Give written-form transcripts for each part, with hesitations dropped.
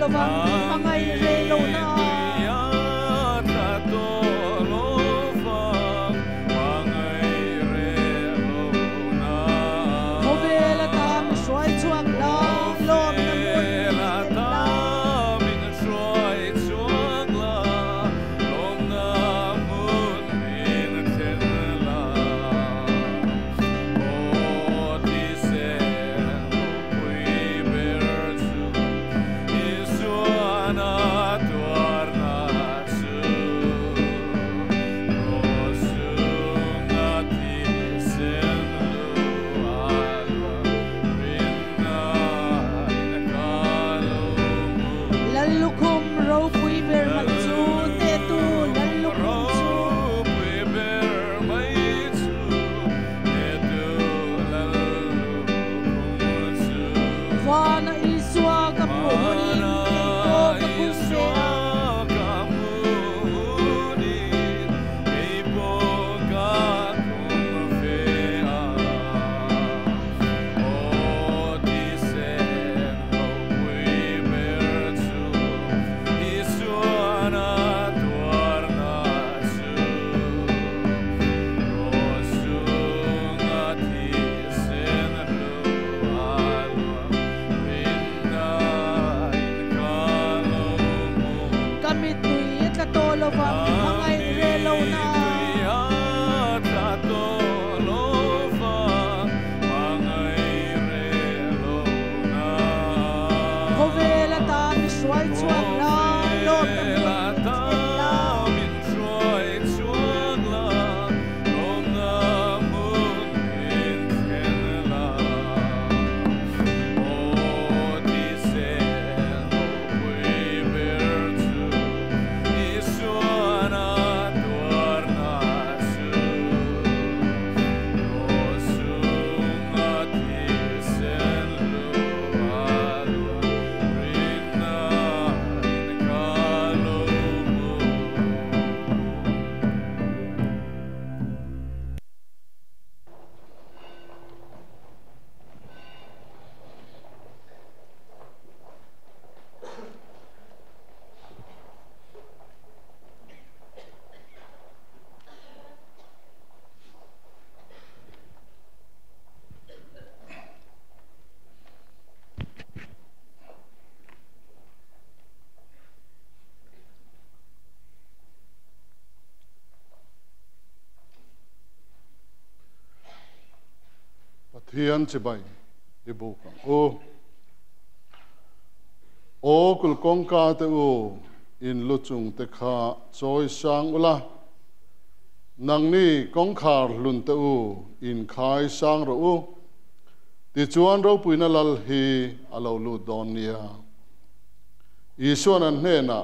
lo va mangai re lo na Pathian chibai ibu kang o kul kongka te u in luchung te kha choi sang ula nang ni kongkhar lun te u in khai sang ro u ti chuan ro puina lal hi alo lu don nia isuan an hne na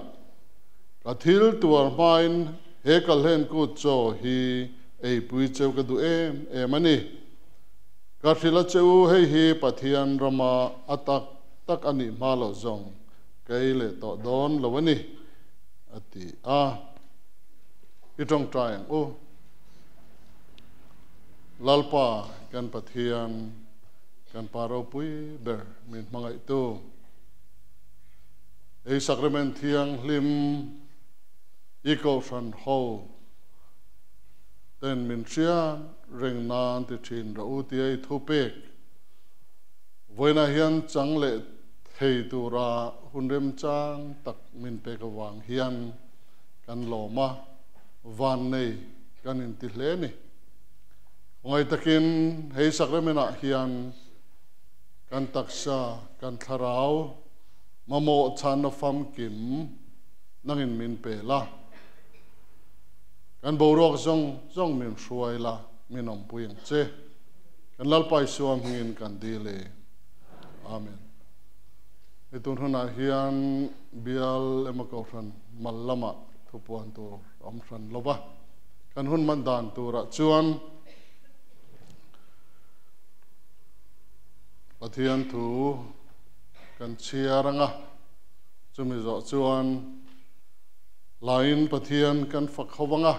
ka thil tuar main he kal hen ku cho hi ei pui cheu ka du em ani ka thila cheu hei hi pathian rama atak tak ani malo zong keile to don lowani ati a itong trying lalpa kan pathian kan paro pui ber min mangai tu ei sacrament thiang lim Inkhawm ho ten min sia reng nan ti thin ro u ti ai thu pek voina hian chang le thei tu ra hunrem chang tak min pe ka wang hian kan loma van nei kan in ti hle ni ngai takin hei sacrament a hian kan taksa kan tharau mamo chan na fam kim nangin min pe la kan borok zong min hruai la min om puing che kan lalpai suam hingin kan dile amen itun huna hian bial Kohhran mallama thupuan tu omran loba kan hun man dan tu ra chuan pathian thu kan chiaranga chumi zo chuan lain pathian kan fakhawanga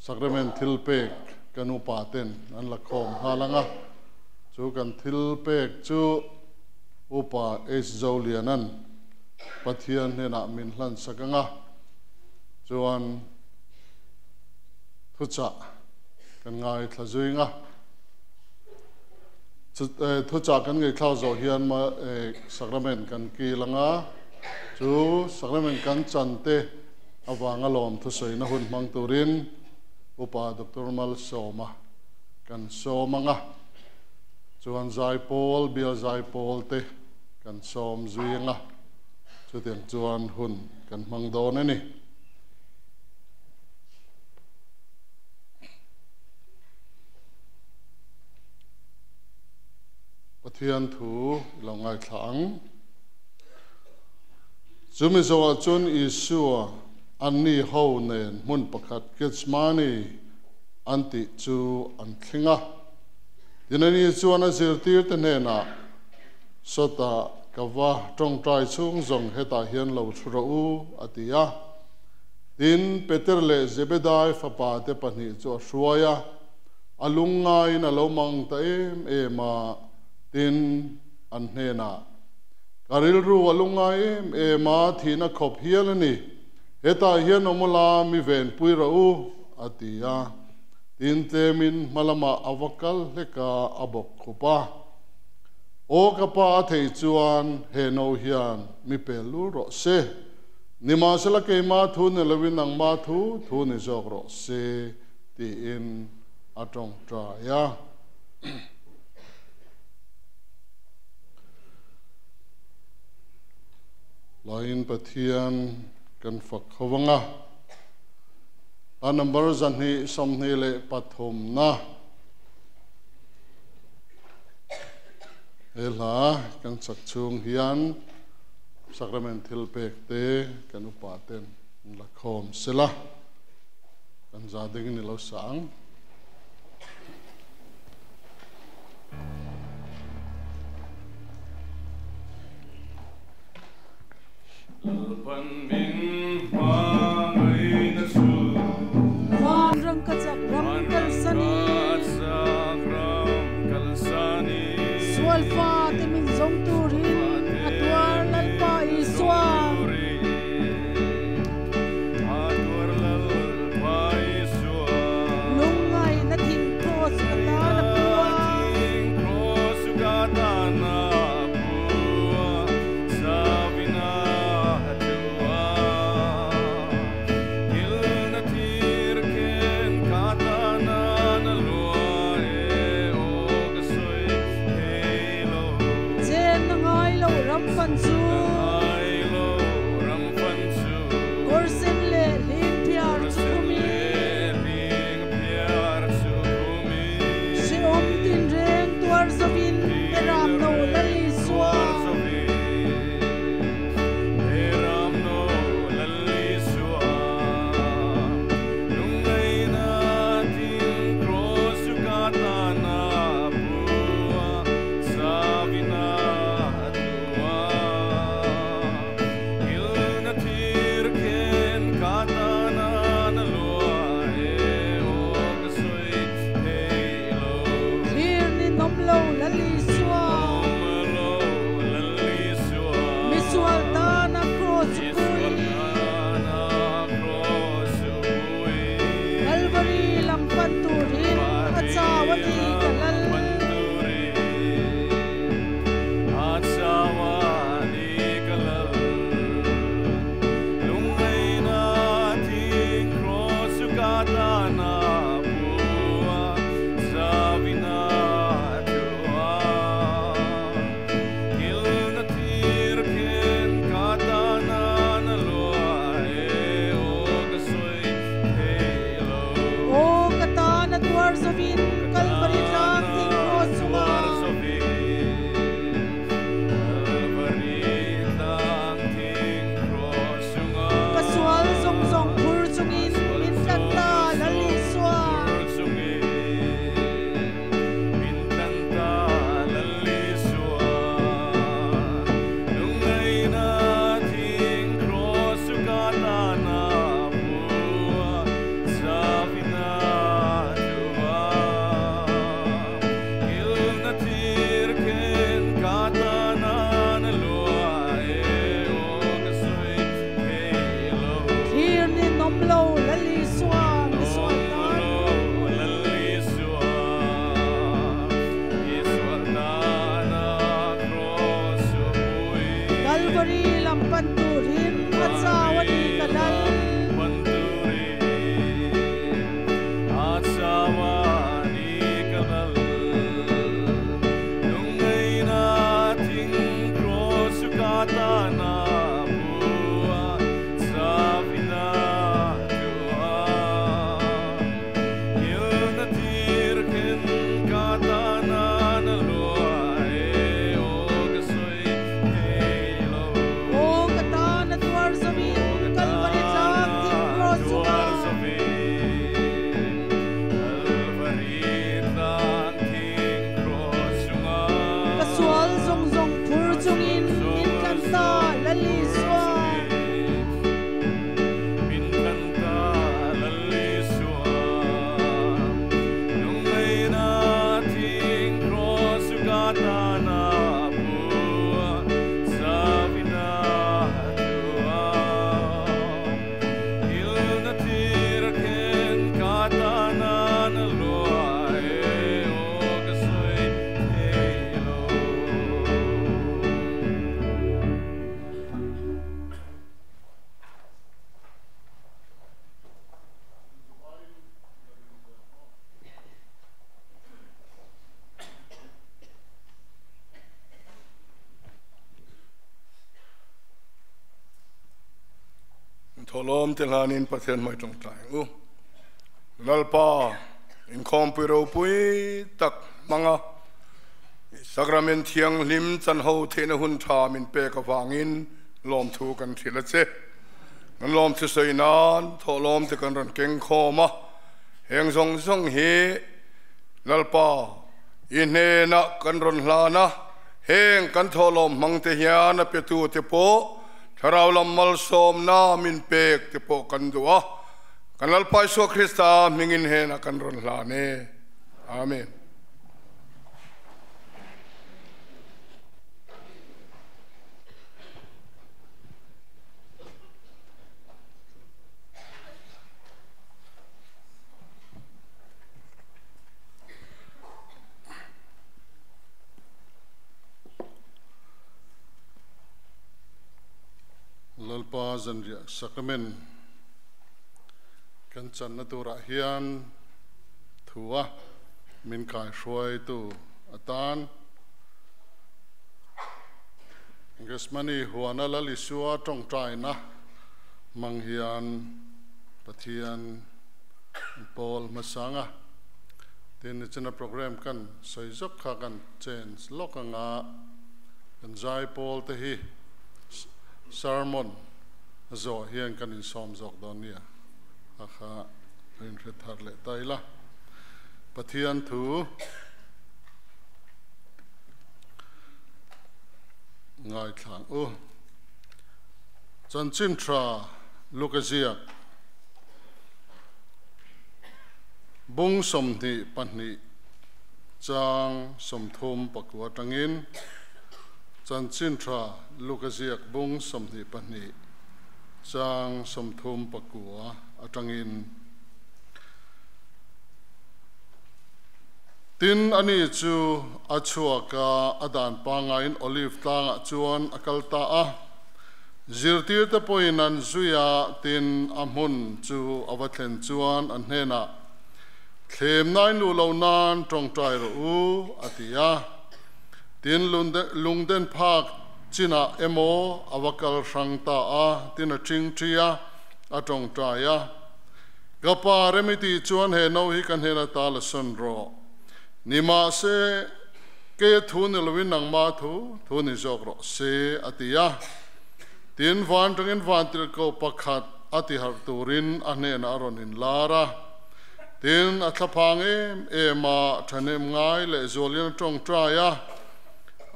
sacrament thilpek kan upaten an la khom halanga chu kan thilpek chu upa Zolianan Pathianni na min hlan sakanga chuan thucha kan ngai thlazuinga thucha kan ngai thlau zo hian ma sakrament kan kilanga chu sakrament kan chante awanga lom thu soina hun mang turin upa Dr. Mal Soma kan somanga chuan zai Paul Bial zai Paul te kan som zuinga chu tiang chuan hun kan mang don ani Pathian thu longai thlang chumi zawa chun Isua anni ho nen mun pakhat ketsmani anti chu an thlinga dinani chuan a zirtir te nena sota kawa tong trai chung zong heta hian lo thura u atia tin Peter le Zebedai fapa te pani chu hruaya alungai na lo mang ta ema tin an hena karil ru alungai ema thina khop hial ani heta hian omula mi ven puira u atia tin temin malama avakal leka abok khupa o kapa thei chuan he no hian mi pelu ro se nima sela ke ma thu ne lawin ang ma thu ni jok ro se ti in atong tra ya lain Pathian kan fak khawanga a number zanhi somni le pathum na ela kan sakchung hian sacramental pek te kan upaten la khom sela kan za ding ni lo sang Pan min ma ngai na su Ram rang kachak ram kalsani Swalfa temin zong turin atwar lalpa iswa Lungai na tin cross kata na puwa Tholom tilhanin Pathianni trong tai lalpa Inkhawmpui pui tak manga sakrament thiang lim chan ho thena hun tha min pe ka wangin lom thu kan thila che nan lom chu soinan tholom te kan ran keng khoma heng song song he lalpa inhe na kan ron hlana heng kan tholom mang te hian pe tu te po Tharau lammal som na min pek te po kan dua kanal paiso Krista mingin he na kan ron lane amen lalpa zanria sakramen kan chan na tura hian thua min kai hruai tu atan gesmani huana la lisua tong trai na mang hian pathian Paul masanga tin chana program kan soizok kha kan change lokanga kan jai Paul te hi sermon zo hian kan in som jok don nia akha in thar le taila pathian thu ngai thang chan chin tra lukazia bung som ni panni chang som thum pakwa tangin chan chin tra lukaziak bung somni panni chang somthum pakua atangin tin ani chu achuaka adan pangain olive tanga chuan akalta a zirtir te poinan zuya tin amun chu awathlen chuan an hena thlem nain lu lo nan tong trai ro u atia tin lungden phak china emo awakal rangta a tina ching tria atong traya gapa remiti chuan he no hi kan hena ta la son ro nima se ke thun lwin nang ma thu ni jok ro se atia tin van tangin van tir ko pakhat ati har turin ane na ron in lara tin athaphang ema thanem ngai le zolian tong traya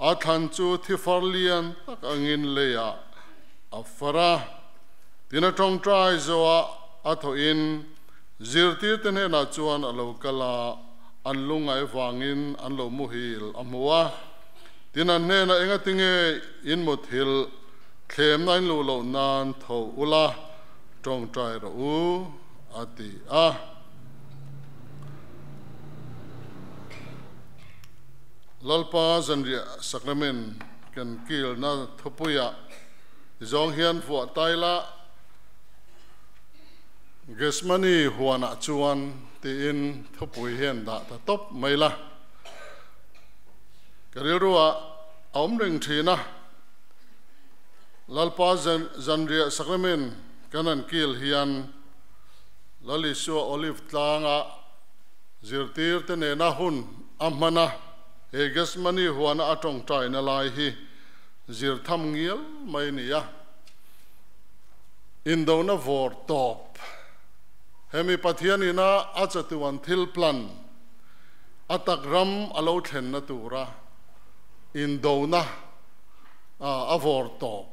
athan chu thifarlian tak angin leya afara tina tong trai zoa atho in zirtir tene na chuan alo kala anlungai wangin anlo muhil amwa tina ne na enga tinge in muthil khem nain lu lo nan tho ula tong trai ro u ati a lalpa zanria sakramen kan kil na thopuya zong hian fu taila gesmani huana chuan ti in thopui hian da ta top maila karilruwa aum ring thina lalpa zanria sakramen kanan kil hian lalisu olive tlanga zirtir te ne na hun amana Egesmani huana atong trai na lai hi zir tham ngil mai niya indo na vor top hemi Pathianni na achatuan thil plan atak ram alo thlen na tura indo na a vor top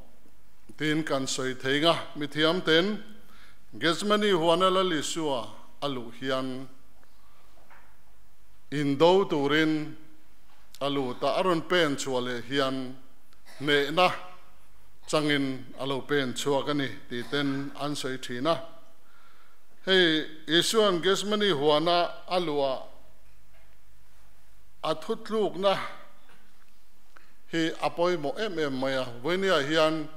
tin kan soi theinga mithiam ten gesmani huana la lisua alu hian indo turin alu ta aron pen chuale hian ne na changin alo pen chuakani ti ten an soi thina hei isuan gesmani huana alua athutluk na hi apoi mo maya wenia hian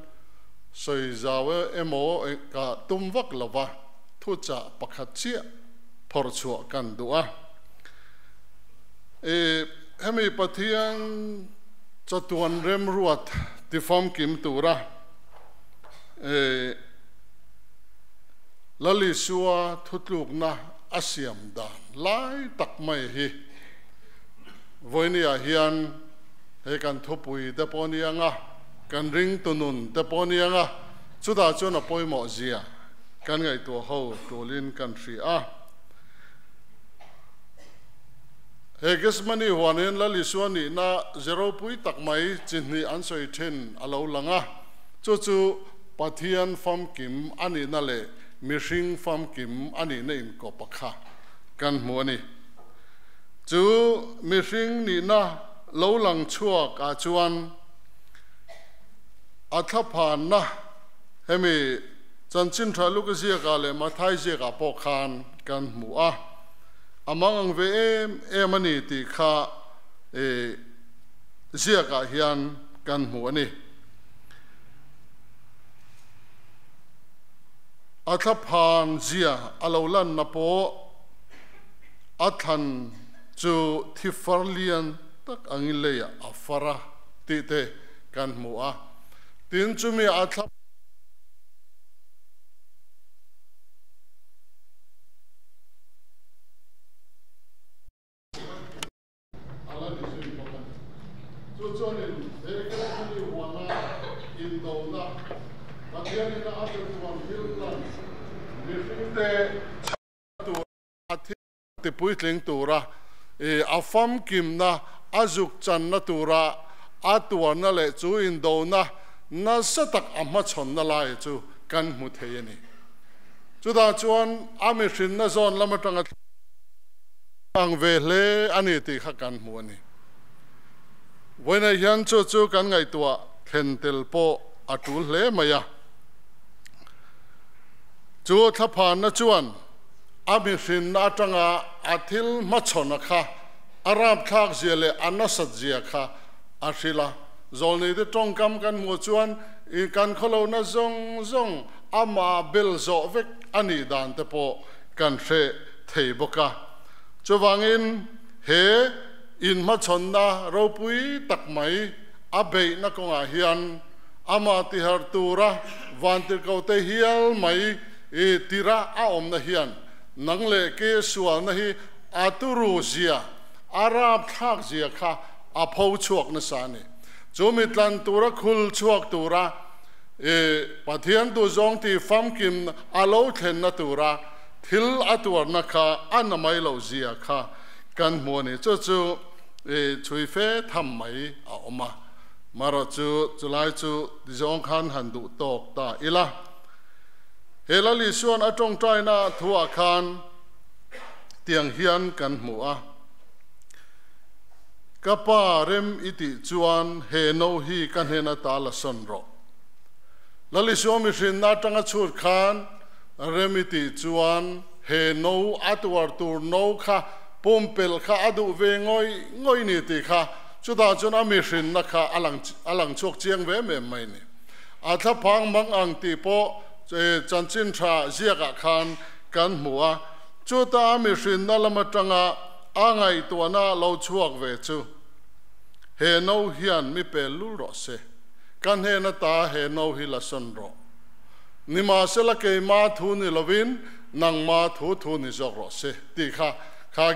soi zawe emo ka tumwak lova thucha pakhat chia phor chua kan du'a hemi pathian chatuan rem ruat ti fam kim tura lali suwa thutluk na asiam dan lai tak mai hi voinia hian he kan thopui te ponianga kan ring tunun te ponianga chuda chona poimo zia kan ngai to ho tolin kan thri a he gesmani huanen lali suani na zero pui tak mai chinni ansoi then alo langa chu chu pathian fam kim ani na le mishing fam kim ani na in ko pakha kan muani chu mishing ni na lo lang chuak a chuan athaphan na hemi chanchin thalu ka sia ka le mathai je ka pokhan kan mu a amang ve em ani ti kha sia ka hian kan mu ani athaphan zia alolan na po athan chu thifarlian tak angileya afara ti te kan mu a tin chumi athap Chuchonin ekani wana indona Pathianni na atuan hillan nifte tu athi te puitling tura afam kimna azuk chan na tura atuan na le chu indona na satak amma chon na lai chu kan mu theyani chuda chuan amishin na zon lamatanga ang vehle ani ti kha kan mu ani when I yan chu kan ngai tua thentel po atul hle maya chu thaphan na chuan amishin na tanga athil machona kha arab thak zele anasat zia kha ashila zolni de tongkam kan mu chuan I kan kholo na zong ama bel zo vek ani dan te po kan she thei boka chuwangin he in ma chonna ropui tak mai abe na konga hian ama ti har tura vantir ko te hial mai tira a om na hian nangle ke sual na hi aturu zia arab thak zia kha apho chuak na sani chumitlan tura khul chuak tura pathian tu zong ti fam kim alo thlen na tura thil atur na kha anamai lo zia kha kan moni chu chui fe tham mai a oma maro chulai chu zong khan handu tok ta ila helali suan atong trai na thua khan tiang hian kan mu a kapa rem iti chuan he no hi kan he na ta la son ro lali suami shin na tanga chur khan rem iti chuan he no atwar tur no kha pompel kha adu ve ngoi ni ti kha chuda chun ami shin na kha alang chok chiang ve me mai ni atha phang mang ang ti po chanchin tha zia ka khan kan muwa chuta ami shin na lama tanga angai to na lo chuak ve chu he no hian mi pe lu ro se kan he na ta he no hi la son ro ni ma se la ke ma thu ni lovin nang ma thu ni zok ro se ti kha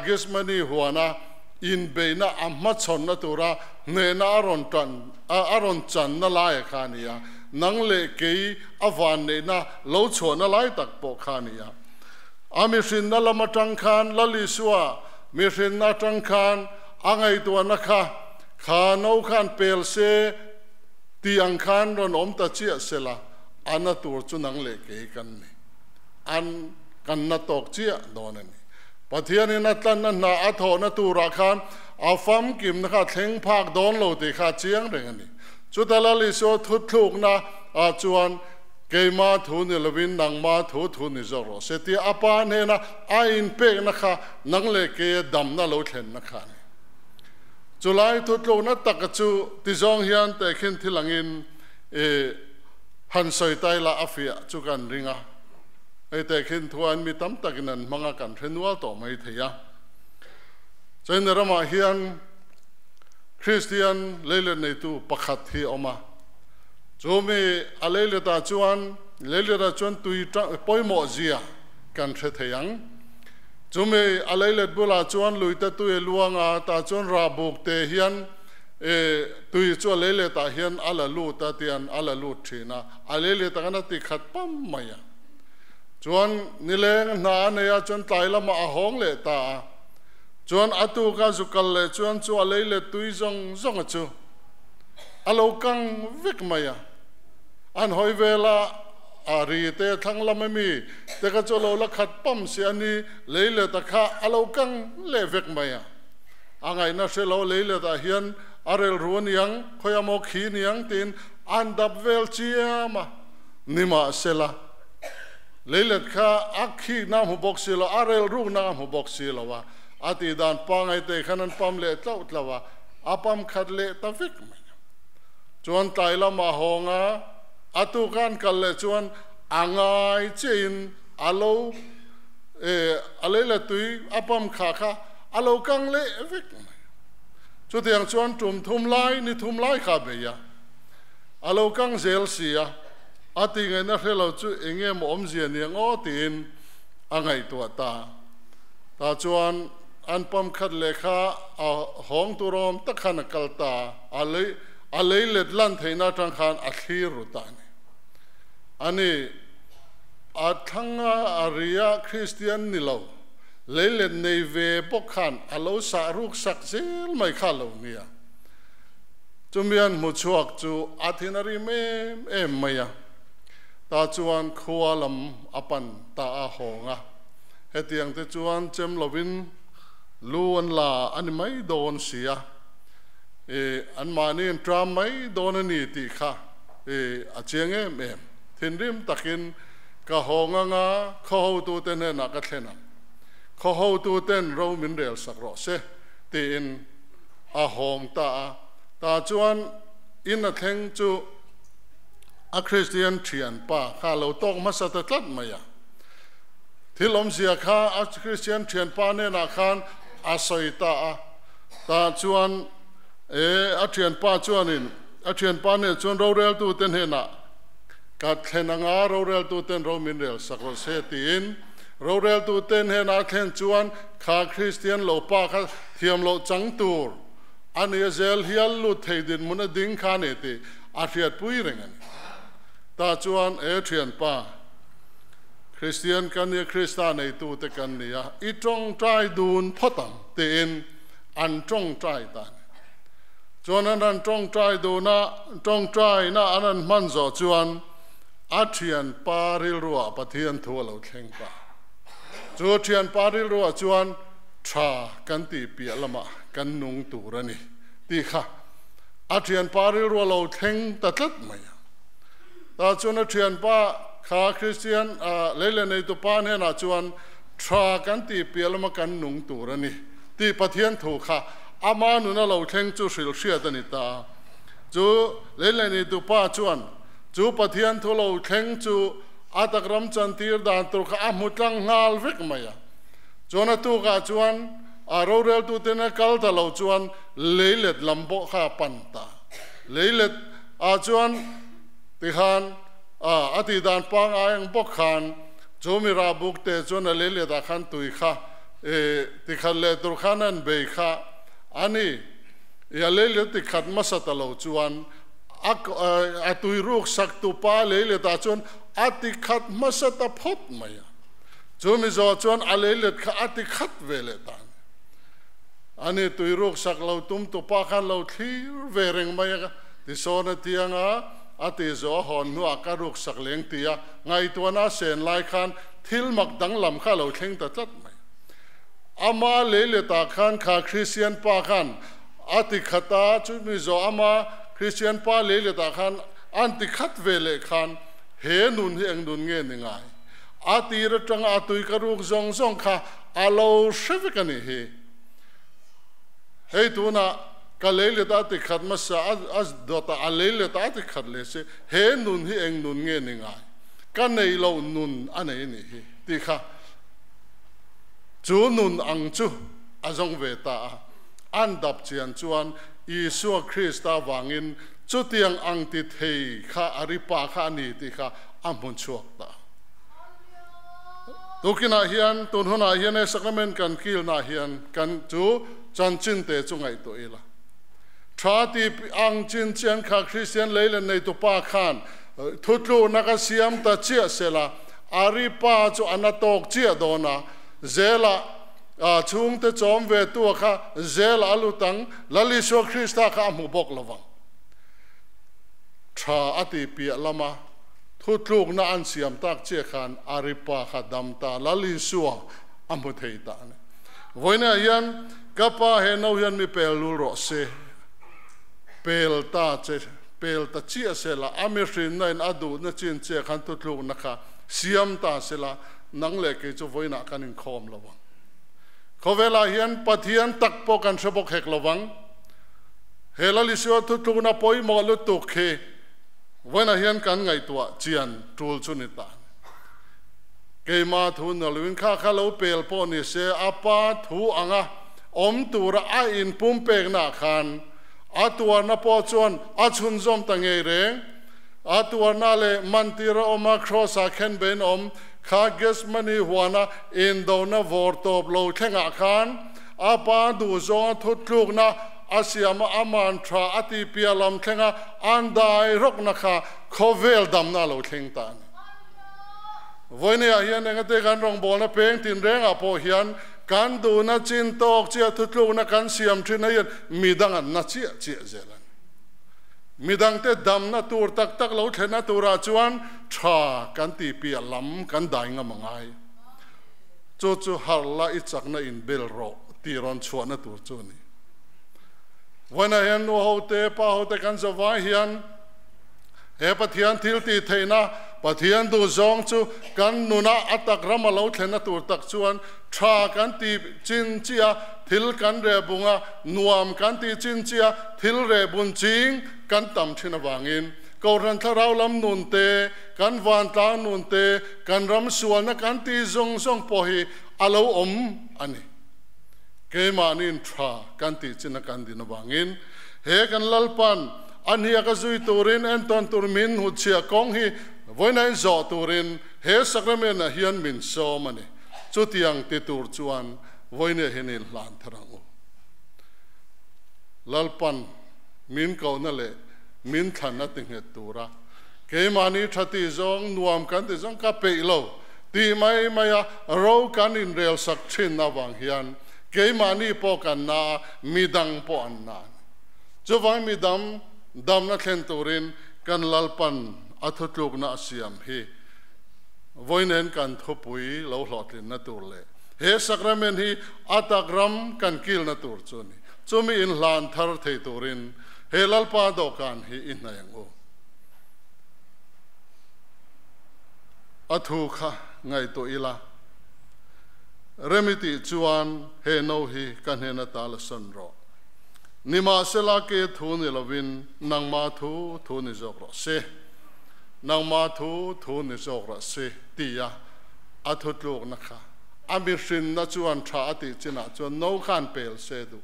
gismani huana in beina amma chon na tura ne na aron chan na lai khania nang le ke awan ne na lo chon na lai tak po khania ami shin na lama tang khan lali suwa mi shin na tang khan angai to na kha no khan pel se ti ang khan ron om ta chia sela ana tur chu nang le ke kan ni an kan na tok chia don ni Pathianni na tlan na atho na tura khan fam kim na kha thleng phak don lo ti kha chiang reng ani chu talali so thut thuk na chuan keima thu ni lovin nang ma thu ni zoro seti apa ne na a in pe na kha nang le ke dam na lo thlen na kha chulai thut lo na tak chu ti zong hian te khin thilangin han soi tai la afia chu kan ringa te khin thuan mi tam takinan manga kan renua to mai theya chain rama hian Christian leile nei tu pakhat hi oma chumi alele ta chuan leile ta chuan tui poimo zia kan the theyang chumi alele bula chuan luita tu luanga ta chuan ra buk te hian tui chu leile ta hian ala lu ta tian ala lu thina alele ta kana ti khat pam maya chuan nileng na neya chuan tlailama a hong le ta chuan atu ka zukal le chuan chu aleile tui zong chu alo kang vek maya an hoi vela ari te thanglam mi te ka cholo la khat pam si ani leile ta kha alo kang le vek maya angai na selo leile ta hian arel ruan yang khoyamo khi niang tin an dap vel chiama nima sela leilet kha akhi nam hu boxilo arel ru nam hu boxilo wa ati dan pangai te khanan pam le tlaut lawa apam khat le ta vek chuan taila ma honga atu kan kal le chuan angai chein alo alela tui apam kha kha alo kang le vek chu tiang chuan tum thum lai ni thum lai kha be ya alo kang zel sia ati ngai na hello chu enge mom zia ni ngo tin angai tu ta chuan an pam khat le kha a hong tu rom ta khan kal ta alei let lan theina tang khan a thlir ru ta ni ani a thanga aria Christian ni lo leile nei ve bok khan alo sa ruk sak zel mai kha lo nia chumian mu chuak chu athinari me em maya ta chuan khualam apan ta a honga hetiang te chuan chem lovin luan la an mai don sia an mani tram mai don ani ti kha a chenge em thinrim takin ka honga nga kho tu ten na ka thlena kho tu ten ro min rel sak ro se tin a hong ta chuan in a theng chu a Christian thian pa kha lo tok ma sa ta tlat maya thilom sia kha a Christian thian pa ne na khan a soi ta chuan a thian pa chuan in a thian pa ne chuan ro rel tu ten he na ka thena nga ro rel tu ten ro min rel sak ro se tin ro rel tu ten he na thlen chuan kha Christian lo pa kha thiam lo chang tur ani zel hial lu theidin mun ding kha ne ti a thiat pui rengan ta chuan thian pa Christian kan ni Krista nei tu te kan ni a I trong trai dun photam te in an trong trai ta chuan an trong trai du na trong trai na an man zo chuan a thian pa ril ruwa pathian thu lo thleng pa chu thian pa ril ruwa chuan tha kan ti pia lama kan nung tu rani ti kha a thian pa ril ruwa lo thleng ta tlat mai ta chuan a thian pa kha Christian leile nei tu pa ne na chuan tha kan ti pia lama kan nung tu rani ti pathian thu kha ama nu na lo thleng chu sil sia ta ni ta chu leile nei tu pa chuan chu pathian thu lo thleng chu atakram chantir dan tur kha amutlang ngal vek maya chona tu ga chuan a ro rel tu te na kal ta lo chuan leilet lambo kha panta leilet a chuan ti khan ati dan pang ayang bok khan chomi ra buk te chuan leilet a khan tui kha ti khan le tur khanan be kha ani ya leilet ti khat masata lo chuan a tui ruk sak tu pa leile ta chuan ati khat masata phot maya chumi zo chuan a leilet kha ati khat vele ta ani tui ruk sak lo tum tu pa khan lo thlir ve reng maya ti sona tianga ati zo hon nu aka ruk sak leng tia ngai tuana sen lai khan thil mak dang lam kha lo thleng ta tlat mai ama lele ta khan kha Christian pa khan ati khata chu mi zo ama Christian pa lele ta khan anti khat vele khan he nun hi ang nun nge ni ngai ati ra tang atui karuk zong zong kha alo shevekani he hey tuna kalele ta ti khat ma sa as dota alele ta ti khat le se he nun hi ang nun nge ni ngai kan nei lo nun anei ni hi ti kha chu nun ang chu azong ve ta an dap chian chuan Isu Krista wangin chu tiang ang ti thei kha aripa kha ni ti kha amun chuak ta tukina hian tun hona hian e sacrament kan kil na hian kan chu chan chin te chungai to ila tha ti ang chin chen kha Christian leilen nei to pa khan thutlu naka siam ta chia sela aripa chu anatok chia dona zela chung te chom ve tu kha zela alutang lali so Krista kha mu bok lawang tha ati pi lama thutluk na an siam tak che khan aripa kha damta lali suwa amu thei ta ne voina hian kapa he no hian mi pel lu ro se pel ta chia se la amirin nain adu na chin che khan thutluk na kha siam ta se la nang le ke chu voina kan Inkhawm lawang khovela hian pathian tak po kan sabok hek lawang he lali suwa thutluk na poi mo lu tu khe voina hian kan ngai tua chian tul chunita ke ma thu na luin kha kha lo pel po ni se apa thu anga om tura a in pum pek na khan atua na po chuan a chun zom ta nge re atua na le mantira oma cross a khen ben om kha ges mani huana in do na vor top lo thenga khan apa du zo thutluk na asiama aman tra ati pialam thenga andai rok na kha khovel dam na lo theng tan voine a hian engate kan rong bol na peng tin reng a po hian kan du na chin tok chia thutluk na kan siam thin hian midang an na chia zelan midang te dam na tur tak tak lo thena tura chuan tha kan ti pialam kan dai nga mangai chu harla I chak na in bel ro ti ron chuana tur chu ni wana hian no hote pa hote kan zawai hian he pathian thil ti theina pathian du zong chu kan nuna atak ramalo thena tur tak chuan tha kan ti chin chia thil kan re bunga nuam kan ti chin chia thil re bun ching kan tam thina wangin Kohhran tharau lam nun te kan van ta nun te kan ram sual na kan ti zong zong po hi alo om ani ke manin tha kan ti china kan din wangin he kan lalpan ania ka zui turin en ton turmin hu chia kong hi voina zo turin he sacrament na hian min so mani chu tiang ti tur chuan voina henil lan tharang lalpan min ko na le min than na ting he tura ke mani thati zong nuam kan ti zong ka pe lo ti mai maya ro kan in rel sak thin na wang hian ke mani po kan na midang po an na chu wang midam dam na thlen turin kan lalpan athutluk na siam hi voinen kan thopui lo hlotlin na tur le he sacrament hi atagram kan kil na tur chuni chumi in hlan thar thei turin he lalpa do kan hi in na yang o athu kha ngai to ila remiti chuan he no hi kan he na tal san ro nima sela ke thu ni lovin nang ma thu ni jok ro se nang ma thu ni jok ro se tia athutluk na kha amirin na chuan tha ati china chuan no khan pel se du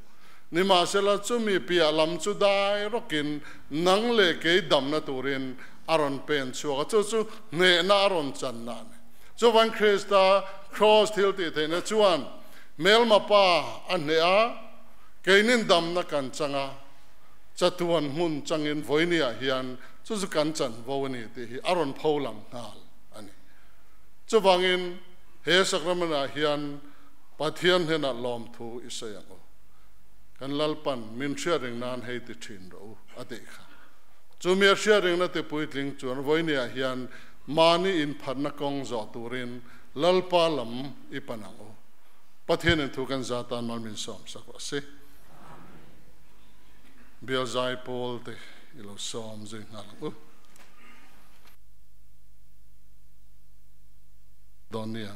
nima sela chumi pia lam chu dai rokin nang le ke dam na turin aron pen chu chu ne na aron chan na chu van Krista cross thilti the na chuan mel ma pa an ne a keinin dam na kan changa chatuan mun changin voinia hian chu kan chan voni ti hi aron pholam nal ani chu wangin he sakramana hian pathian hena lom thu isayang kan lalpan min sharing nan hei ti thin ro ate kha chu me sharing na te puitling chuan voinia hian mani in pharna kong zo turin lalpa lam ipanang o Pathianni thu kan zatan malmin som sakwa se Bial zai pol te ilo som zing halang Donia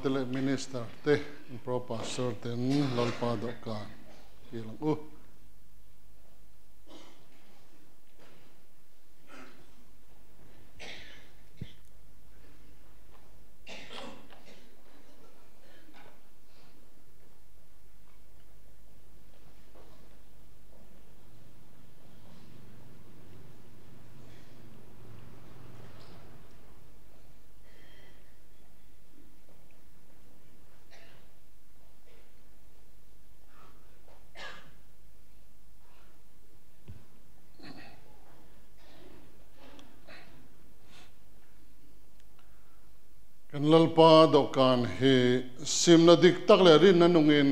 tele minister te pro pastor ten lalpa do ka kilang kan lalpa dokan he simna dik tak le rin nanungin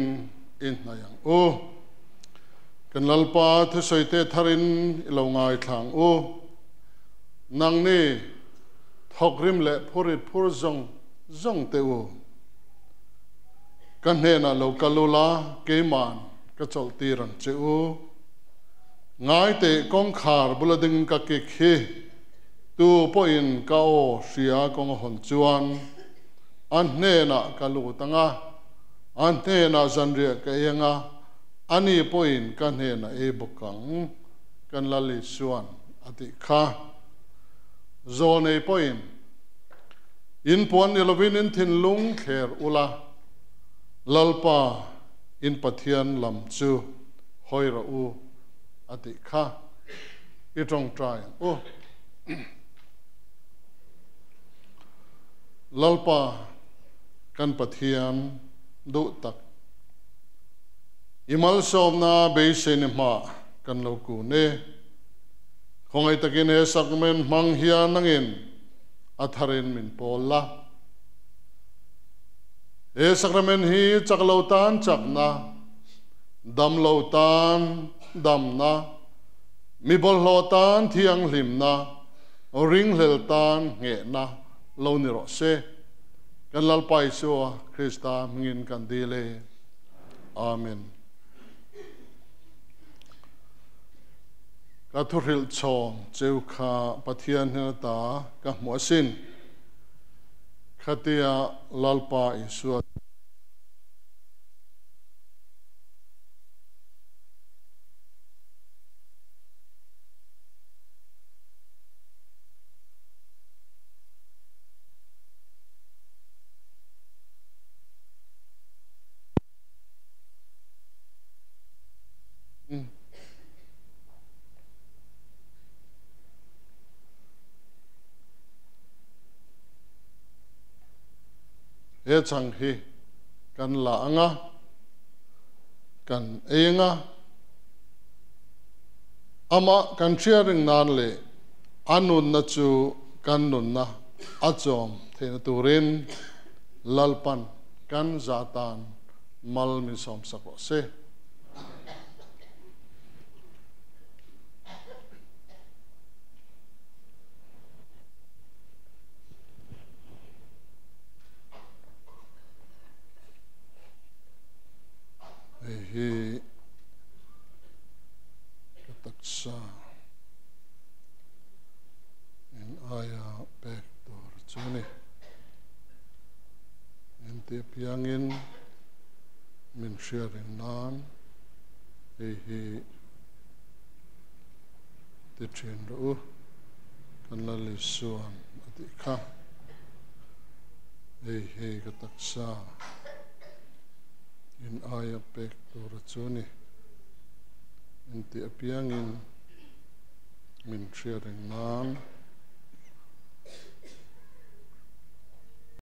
in nayang kan lalpa thu soite tharin ilongai thang nang ni thokrim le phorit phur zong te kan he na lo kalula ke man ka chol tiran che ngai te kong khar bulading ka ke khe tu po in ka o ria kong hon chuan an hne na ka lu tanga an hne na zanria ka yenga ani po in kan hne na e bokang kan lali suan ati kha zone po in puan ilovin in thin lung kher ula lalpa in pathian lam chu hoira u ati kha itong try o lalpa kan pathian du tak imal somna beisen ma kan lo ku ne khongai takin he sakmen mang hian nangin atharin min pola e sakramen hi chaklautan chakna damlautan damna mibol hlotan thiang hlimna ring hleltan nge na lo ni ro se kan lalpai so Krista mingin kan dile amen ka thuril chong cheu kha pathian hna ta ka hmosin khatia lalpa isu e chang hi kan la anga kan enga ama kan sharing nan le anun na chu kan nun na achom the turin lalpan kan zatan mal mi som sakro se hi kataksa in aya pek tor chuni in te piangin min sharing nan hi te chin ro kan la le suan ati kha hi kataksa in aya pek tor chuni in te piangin min sharing nan